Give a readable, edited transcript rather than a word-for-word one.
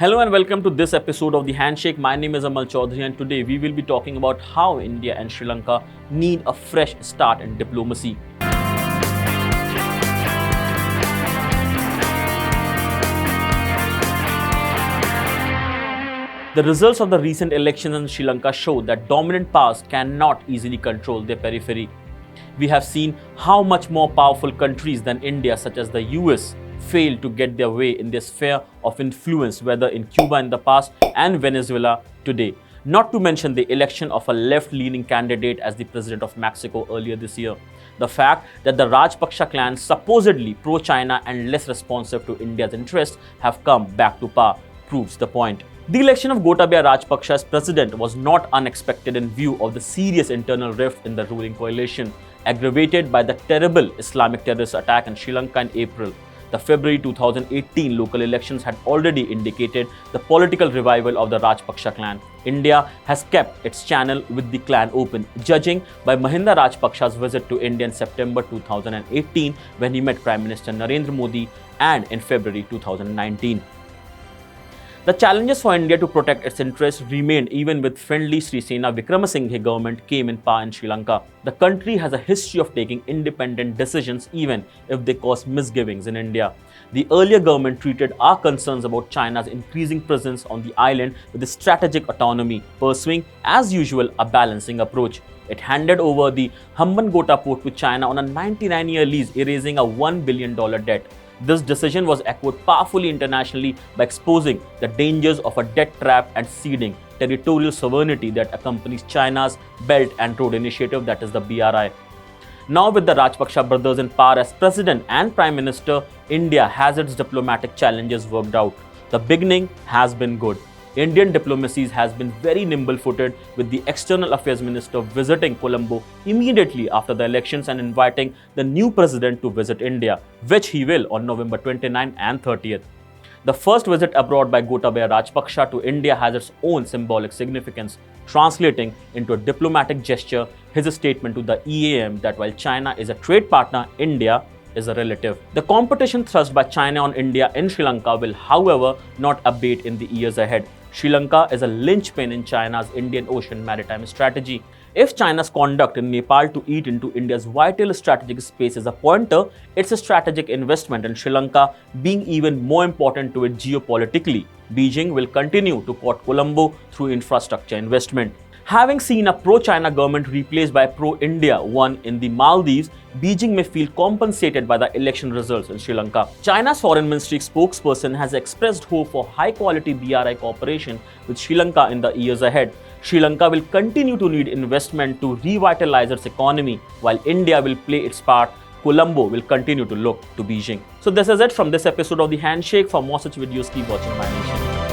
Hello and welcome to this episode of the Handshake. My name is Amal Chowdhury and today we will be talking about how India and Sri Lanka need a fresh start in diplomacy. The results of the recent elections in Sri Lanka show that dominant powers cannot easily control their periphery. We have seen how much more powerful countries than India, such as the US, fail to get their way in their sphere of influence, whether in Cuba in the past and Venezuela today. Not to mention the election of a left-leaning candidate as the president of Mexico earlier this year. The fact that the Rajapaksa clan, supposedly pro-China and less responsive to India's interests, have come back to power proves the point. The election of Gotabaya Rajapaksa as president was not unexpected in view of the serious internal rift in the ruling coalition, aggravated by the terrible Islamic terrorist attack in Sri Lanka in April. The February 2018 local elections had already indicated the political revival of the Rajapaksa clan. India has kept its channel with the clan open, judging by Mahinda Rajapaksa's visit to India in September 2018 when he met Prime Minister Narendra Modi and in February 2019. The challenges for India to protect its interests remained even with friendly Sri Sena Vikramasinghe government came in power in Sri Lanka. The country has a history of taking independent decisions even if they cause misgivings in India. The earlier government treated our concerns about China's increasing presence on the island with a strategic autonomy, pursuing, as usual, a balancing approach. It handed over the Hambantota port to China on a 99-year lease, erasing a $1 billion debt. This decision was echoed powerfully internationally by exposing the dangers of a debt trap and ceding territorial sovereignty that accompanies China's Belt and Road Initiative, that is the BRI. Now with the Rajapaksa brothers in power as president and prime minister, India has its diplomatic challenges worked out. The beginning has been good. Indian diplomacy has been very nimble-footed, with the External Affairs Minister visiting Colombo immediately after the elections and inviting the new president to visit India, which he will on November 29 and 30th. The first visit abroad by Gotabaya Rajapaksa to India has its own symbolic significance, translating into a diplomatic gesture his statement to the EAM that while China is a trade partner, India is a relative. The competition thrust by China on India in Sri Lanka will, however, not abate in the years ahead. Sri Lanka is a linchpin in China's Indian Ocean maritime strategy. If China's conduct in Nepal to eat into India's vital strategic space is a pointer, it's a strategic investment in Sri Lanka being even more important to it geopolitically. Beijing will continue to court Colombo through infrastructure investment. Having seen a pro-China government replaced by pro-India one in the Maldives, Beijing may feel compensated by the election results in Sri Lanka. China's foreign ministry spokesperson has expressed hope for high-quality BRI cooperation with Sri Lanka in the years ahead. Sri Lanka will continue to need investment to revitalize its economy, while India will play its part. Colombo will continue to look to Beijing. So this is it from this episode of The Handshake. For more such videos, keep watching MyNation.